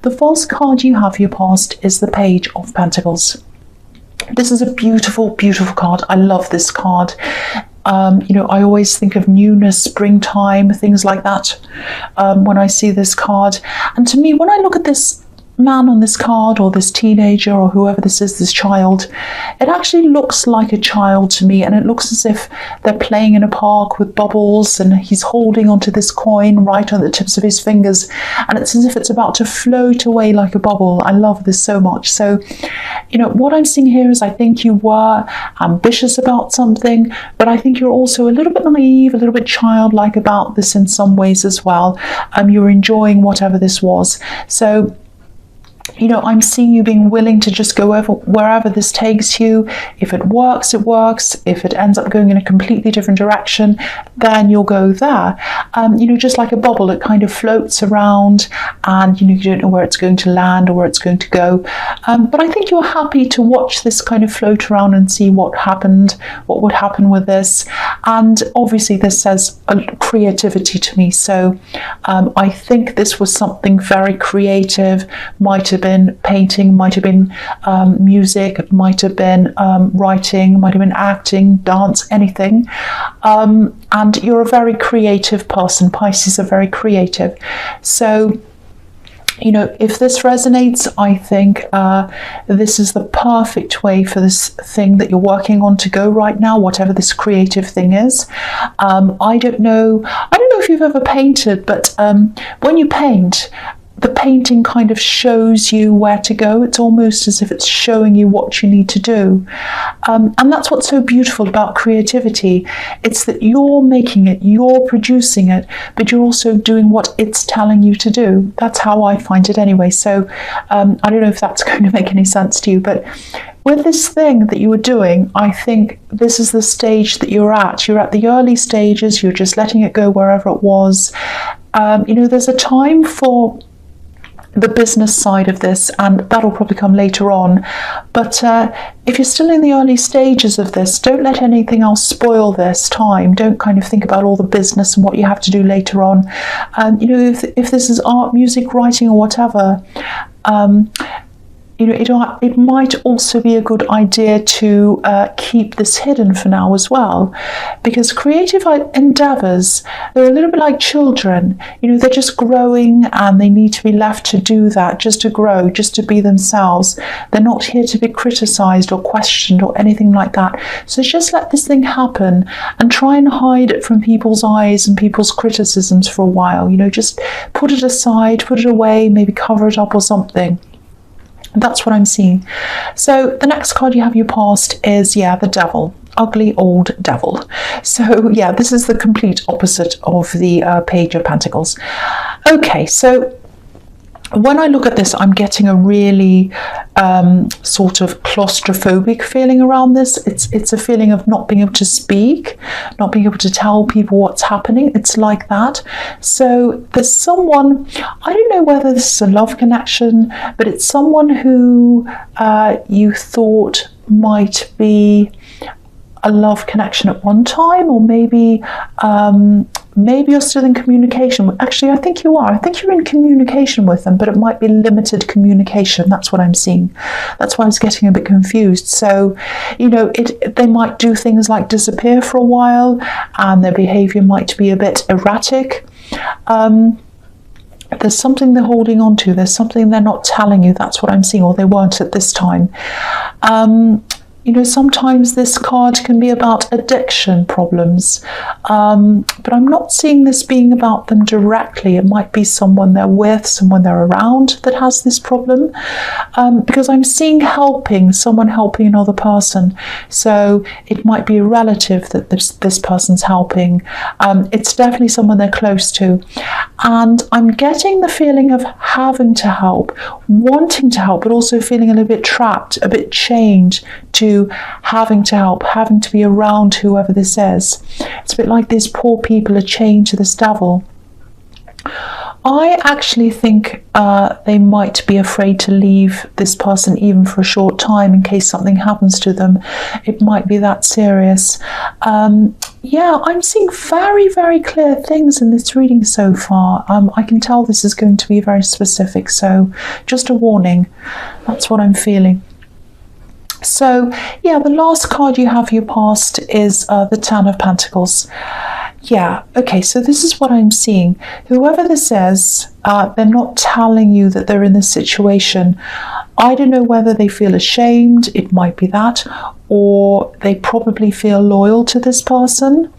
The first card you have for your past is the Page of Pentacles. This is a beautiful, beautiful card. I love this card. You know, I always think of newness, springtime, things like that when I see this card. And to me, when I look at this man on this card, or this teenager, or whoever this is, this child, it actually looks like a child to me, and it looks as if they're playing in a park with bubbles, and he's holding onto this coin right on the tips of his fingers, and it's as if it's about to float away like a bubble. I love this so much. So, you know, what I'm seeing here is I think you were ambitious about something, but I think you're also a little bit naive, a little bit childlike about this in some ways as well. You're enjoying whatever this was. So, you know, I'm seeing you being willing to just go over wherever this takes you. If it works, it works. If it ends up going in a completely different direction, then you'll go there. You know, just like a bubble, it kind of floats around, and, you know, you don't know where it's going to land or where it's going to go. But I think you're happy to watch this kind of float around and see what would happen with this. And obviously this says creativity to me. So I think this was something very creative. Might have been painting, might have been music, might have been writing, might have been acting, dance, anything. And you're a very creative person. Pisces are very creative. So, you know, if this resonates, I think this is the perfect way for this thing that you're working on to go right now, whatever this creative thing is. I don't know if you've ever painted, but when you paint, the painting kind of shows you where to go. It's almost as if it's showing you what you need to do. And that's what's so beautiful about creativity. It's that you're making it, you're producing it, but you're also doing what it's telling you to do. That's how I find it anyway. So I don't know if that's going to make any sense to you, but with this thing that you were doing, I think this is the stage that you're at. You're at the early stages. You're just letting it go wherever it was. You know, there's a time for the business side of this, and that'll probably come later on. But if you're still in the early stages of this, don't let anything else spoil this time. Don't kind of think about all the business and what you have to do later on. You know, if this is art, music, writing, or whatever, you know, it might also be a good idea to keep this hidden for now as well, because creative endeavors, they're a little bit like children. You know, they're just growing, and they need to be left to do that, just to grow, just to be themselves. They're not here to be criticized or questioned or anything like that. So just let this thing happen, and try and hide it from people's eyes and people's criticisms for a while. You know, just put it aside, put it away, maybe cover it up or something. That's what I'm seeing. So the next card you have your past is, yeah, the Devil. Ugly old devil. So yeah, this is the complete opposite of the Page of Pentacles. Okay, so when I look at this, I'm getting a really sort of claustrophobic feeling around this. It's a feeling of not being able to speak, not being able to tell people what's happening. It's like that. So there's someone, I don't know whether this is a love connection, but it's someone who you thought might be a love connection at one time, or maybe maybe you're still in communication. Actually, I think you are. I think you're in communication with them, but it might be limited communication. That's what I'm seeing. That's why I was getting a bit confused. So, you know, they might do things like disappear for a while, and their behavior might be a bit erratic. There's something they're holding on to. There's something they're not telling you. That's what I'm seeing, or they weren't at this time. You know, sometimes this card can be about addiction problems, but I'm not seeing this being about them directly. It might be someone they're with, someone they're around that has this problem, because I'm seeing someone helping another person. So it might be a relative that this person's helping. It's definitely someone they're close to. And I'm getting the feeling of having to help, wanting to help, but also feeling a little bit trapped, a bit chained to having to help, having to be around whoever this is. It's a bit like these poor people are chained to this devil. I actually think they might be afraid to leave this person even for a short time in case something happens to them. It might be that serious. Yeah, I'm seeing very, very clear things in this reading so far. I can tell this is going to be very specific, so just a warning. That's what I'm feeling. So, yeah, the last card you have for your past is the Ten of Pentacles. Yeah, okay, so this is what I'm seeing. Whoever this is, they're not telling you that they're in this situation. I don't know whether they feel ashamed, it might be that, or they probably feel loyal to this person.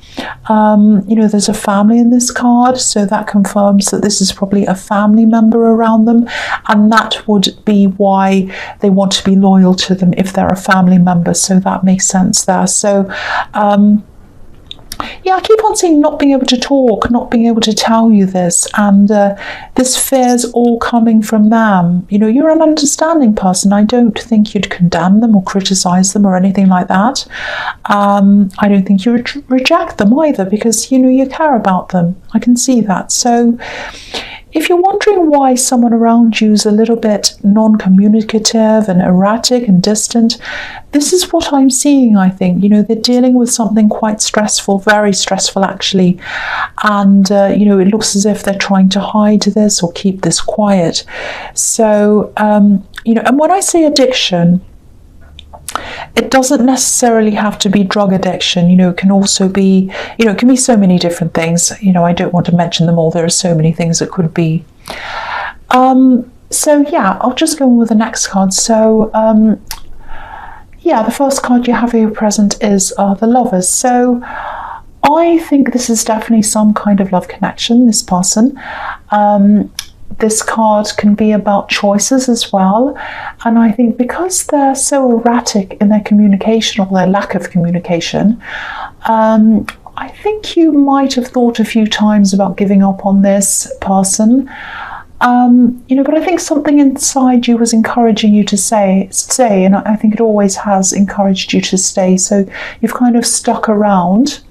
You know, there's a family in this card, so that confirms that this is probably a family member around them, and that would be why they want to be loyal to them if they're a family member, so that makes sense there. So yeah, I keep on seeing not being able to talk, not being able to tell you this, and this fear's all coming from them. You know, you're an understanding person. I don't think you'd condemn them or criticize them or anything like that. I don't think you would reject them either, because, you know, you care about them. I can see that. So if you're wondering why someone around you is a little bit non-communicative and erratic and distant, this is what I'm seeing, I think. You know, they're dealing with something quite stressful, very stressful actually. And, you know, it looks as if they're trying to hide this or keep this quiet. So, you know, and when I say addiction, it doesn't necessarily have to be drug addiction. You know, it can also be, you know, it can be so many different things. You know, I don't want to mention them all. There are so many things it could be. So yeah, I'll just go on with the next card. So yeah, the first card you have here present is the Lovers. So I think this is definitely some kind of love connection, this person. This card can be about choices as well, and I think because they're so erratic in their communication, or their lack of communication, I think you might have thought a few times about giving up on this person. You know, but I think something inside you was encouraging you to stay, and I think it always has encouraged you to stay, so you've kind of stuck around.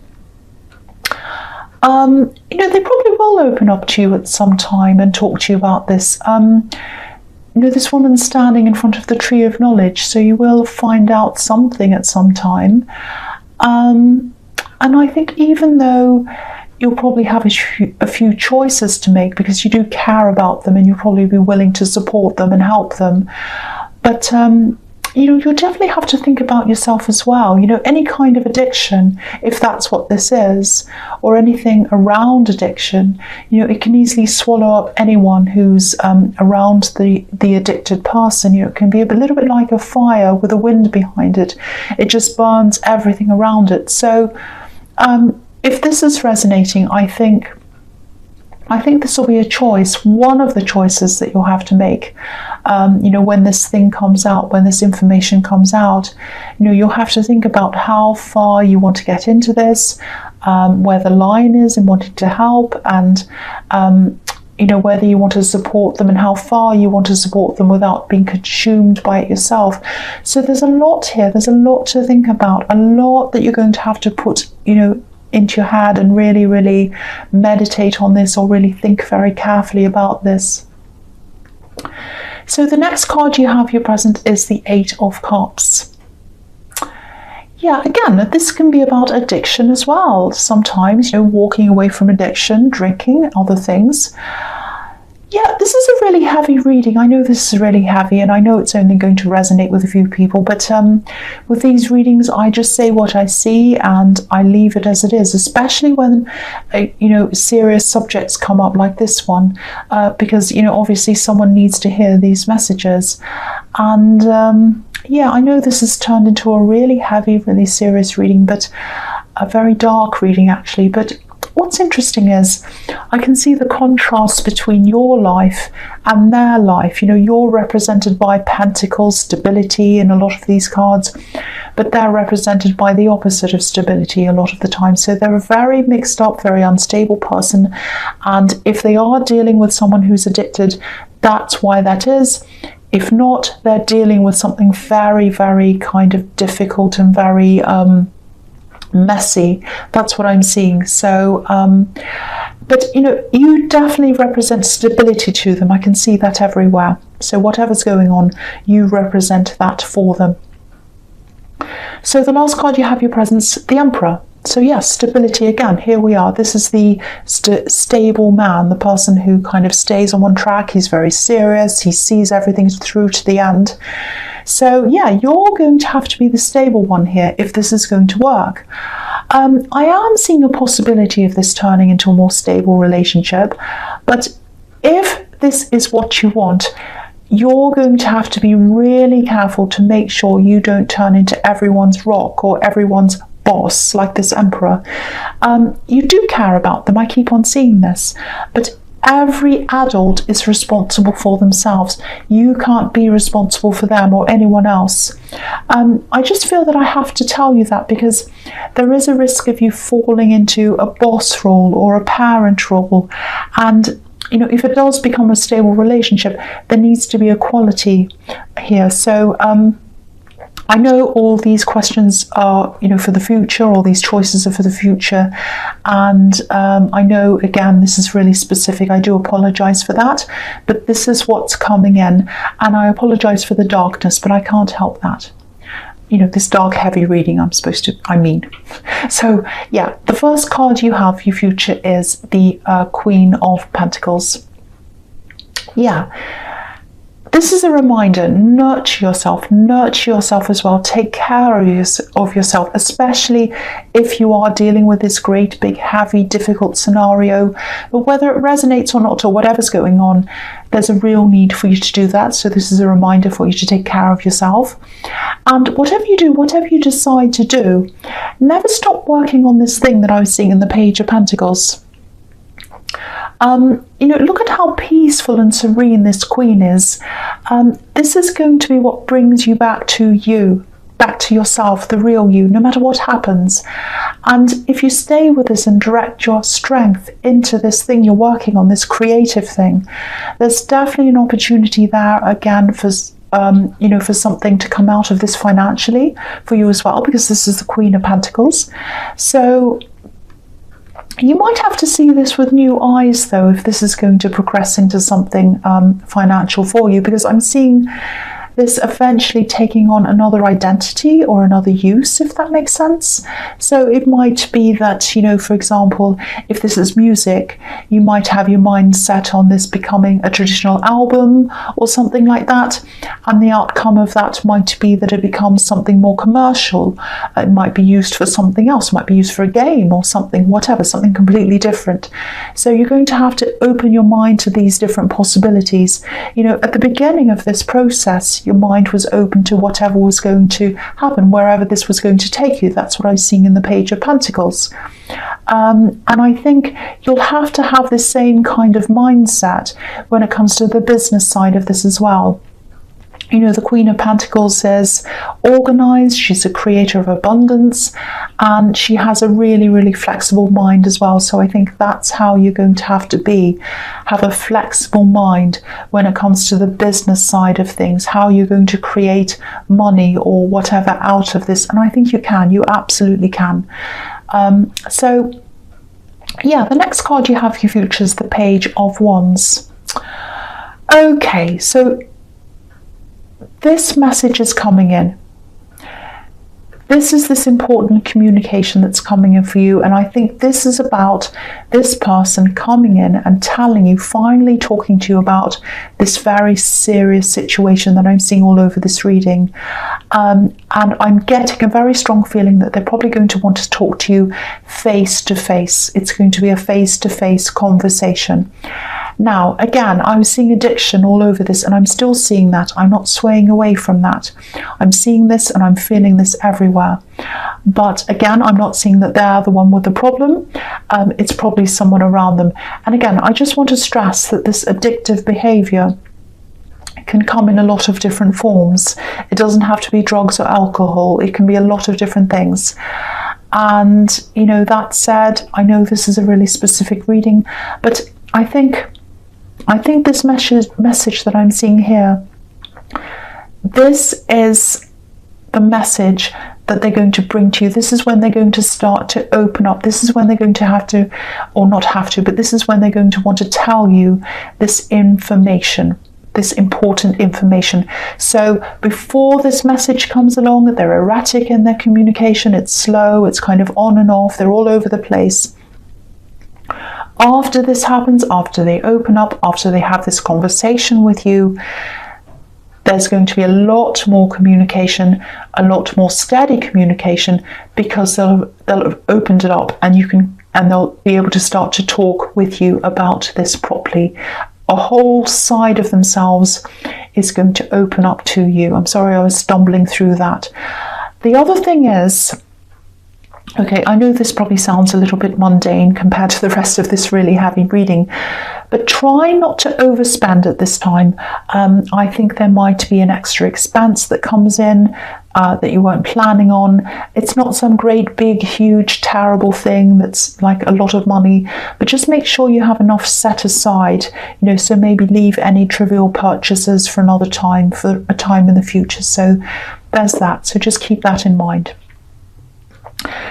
You know, they probably will open up to you at some time and talk to you about this. You know, this woman's standing in front of the tree of knowledge, so you will find out something at some time. And I think even though you'll probably have a few choices to make, because you do care about them and you'll probably be willing to support them and help them, but you know, you'll definitely have to think about yourself as well. You know, any kind of addiction, if that's what this is, or anything around addiction, you know, it can easily swallow up anyone who's around the addicted person. You know, it can be a little bit like a fire with a wind behind it. It just burns everything around it. So if this is resonating, I think this will be a choice, one of the choices that you'll have to make. You know, when this thing comes out, when this information comes out, you know, you'll have to think about how far you want to get into this, where the line is in wanting to help, and you know, whether you want to support them and how far you want to support them without being consumed by it yourself. So there's a lot here. There's a lot to think about, a lot that you're going to have to put, you know, into your head and really, really meditate on this, or really think very carefully about this. So the next card you have here present is the Eight of Cups. Yeah, again, this can be about addiction as well. Sometimes, you know, walking away from addiction, drinking, other things. Yeah, this is a really heavy reading. I know this is really heavy, and I know it's only going to resonate with a few people, but with these readings, I just say what I see and I leave it as it is, especially when, you know, serious subjects come up like this one, because, you know, obviously someone needs to hear these messages. And yeah, I know this has turned into a really heavy, really serious reading, but a very dark reading actually. But what's interesting is I can see the contrast between your life and their life. You know, you're represented by Pentacles, stability in a lot of these cards, but they're represented by the opposite of stability a lot of the time. So they're a very mixed up, very unstable person. And if they are dealing with someone who's addicted, that's why that is. If not, they're dealing with something very, very kind of difficult and very messy. That's what I'm seeing. So But, you know, you definitely represent stability to them. I can see that everywhere. So whatever's going on, you represent that for them. So the last card you have your presence, the Emperor. So yes, stability again. Here we are. This is the stable man, the person who kind of stays on one track. He's very serious. He sees everything through to the end. So yeah, you're going to have to be the stable one here if this is going to work. I am seeing a possibility of this turning into a more stable relationship, but if this is what you want, you're going to have to be really careful to make sure you don't turn into everyone's rock or everyone's boss like this Emperor. You do care about them, I keep on seeing this, but every adult is responsible for themselves. You can't be responsible for them or anyone else. I just feel that I have to tell you that because there is a risk of you falling into a boss role or a parent role, and you know, if it does become a stable relationship, there needs to be equality here. So I know all these questions are, you know, for the future, all these choices are for the future. And I know, again, this is really specific. I do apologize for that, but this is what's coming in. And I apologize for the darkness, but I can't help that. You know, this dark, heavy reading I mean. So, yeah, the first card you have for your future is the Queen of Pentacles. Yeah. This is a reminder, nurture yourself as well. Take care of yourself, especially if you are dealing with this great, big, heavy, difficult scenario. But whether it resonates or not, or whatever's going on, there's a real need for you to do that. So this is a reminder for you to take care of yourself. And whatever you do, whatever you decide to do, never stop working on this thing that I was seeing in the Page of Pentacles. You know, look at how peaceful and serene this Queen is. This is going to be what brings you back to yourself, the real you, no matter what happens. And if you stay with this and direct your strength into this thing you're working on, this creative thing, there's definitely an opportunity there again for you know, for something to come out of this financially for you as well, because this is the Queen of Pentacles. So you might have to see this with new eyes, though, if this is going to progress into something financial for you, because I'm seeing this eventually taking on another identity or another use, if that makes sense. So it might be that, you know, for example, if this is music, you might have your mind set on this becoming a traditional album or something like that, and the outcome of that might be that it becomes something more commercial. It might be used for something else, it might be used for a game or something, whatever, something completely different. So you're going to have to open your mind to these different possibilities. You know, at the beginning of this process, your mind was open to whatever was going to happen, wherever this was going to take you. That's what I was seeing in the Page of Pentacles. And I think you'll have to have the same kind of mindset when it comes to the business side of this as well. You know, the Queen of Pentacles is organized, she's a creator of abundance, and she has a really, really flexible mind as well. So I think that's how you're going to have to be. Have a flexible mind when it comes to the business side of things, how you're going to create money or whatever out of this. And I think you can, you absolutely can. So yeah, the next card you have for your future is the Page of Wands. Okay, so this message is coming in. This is this important communication that's coming in for you, and I think this is about this person coming in and telling you, finally talking to you about this very serious situation that I'm seeing all over this reading. And I'm getting a very strong feeling that they're probably going to want to talk to you face to face. It's going to be a face-to-face conversation. Now, again, I was seeing addiction all over this, and I'm still seeing that. I'm not swaying away from that. I'm seeing this and I'm feeling this everywhere. But again, I'm not seeing that they're the one with the problem. It's probably someone around them. And again, I just want to stress that this addictive behavior can come in a lot of different forms. It doesn't have to be drugs or alcohol. It can be a lot of different things. And, you know, that said, I know this is a really specific reading, but I think this message that I'm seeing here, this is the message that they're going to bring to you. This is when they're going to start to open up. This is when they're going to have to, or not have to, but this is when they're going to want to tell you this information, this important information. So before this message comes along, they're erratic in their communication. It's slow, it's kind of on and off, they're all over the place. After this happens, after they open up, after they have this conversation with you, there's going to be a lot more communication, a lot more steady communication, because they'll have opened it up, and they'll be able to start to talk with you about this properly. A whole side of themselves is going to open up to you. I'm sorry I was stumbling through that. The other thing is, okay, I know this probably sounds a little bit mundane compared to the rest of this really heavy reading, but try not to overspend at this time. I think there might be an extra expense that comes in that you weren't planning on. It's not some great big huge terrible thing that's like a lot of money, but just make sure you have enough set aside, so maybe leave any trivial purchases for another time, for a time in the future. So there's that, so just keep that in mind.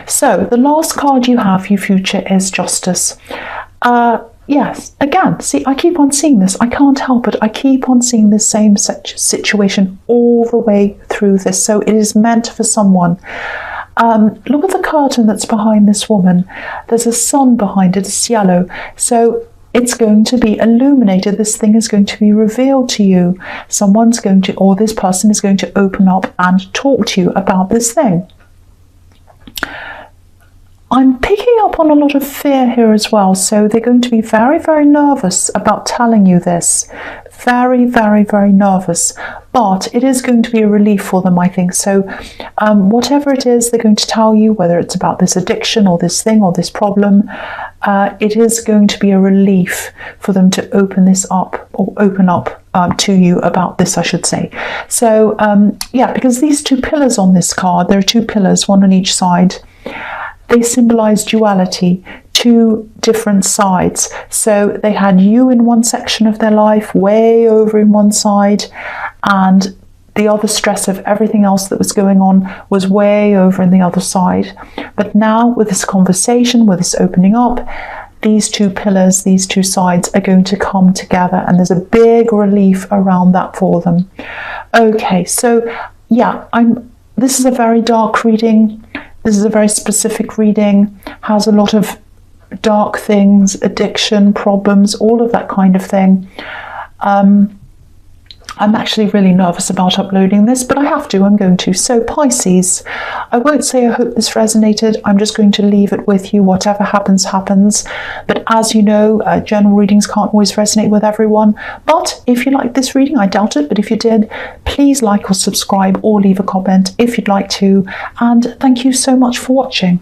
So the last card you have, you future, is Justice. Yes, again, see, I keep on seeing this. I can't help it. I keep on seeing the same situation all the way through this. So it is meant for someone. Look at the curtain that's behind this woman. There's a sun behind it. It's yellow. So it's going to be illuminated. This thing is going to be revealed to you. Someone's going to, or this person is going to open up and talk to you about this thing. I'm picking up on a lot of fear here as well. So they're going to be very, very nervous about telling you this. Very, very, very nervous. But it is going to be a relief for them, I think. So whatever it is they're going to tell you, whether it's about this addiction or this thing or this problem, it is going to be a relief for them to open this up, or open up to you about this, I should say. So yeah, because these two pillars on this card, there are two pillars, one on each side. They symbolize duality, two different sides. So they had you in one section of their life, way over in one side, and the other stress of everything else that was going on was way over in the other side. But now with this conversation, with this opening up, these two pillars, these two sides are going to come together, and there's a big relief around that for them. Okay, so yeah, this is a very dark reading. This is a very specific reading, has a lot of dark things, addiction, problems, all of that kind of thing. I'm actually really nervous about uploading this, but I have to, I'm going to. So Pisces, I won't say I hope this resonated. I'm just going to leave it with you. Whatever happens, happens. But as you know, general readings can't always resonate with everyone. But if you like this reading, I doubt it, but if you did, please like or subscribe or leave a comment if you'd like to. And thank you so much for watching.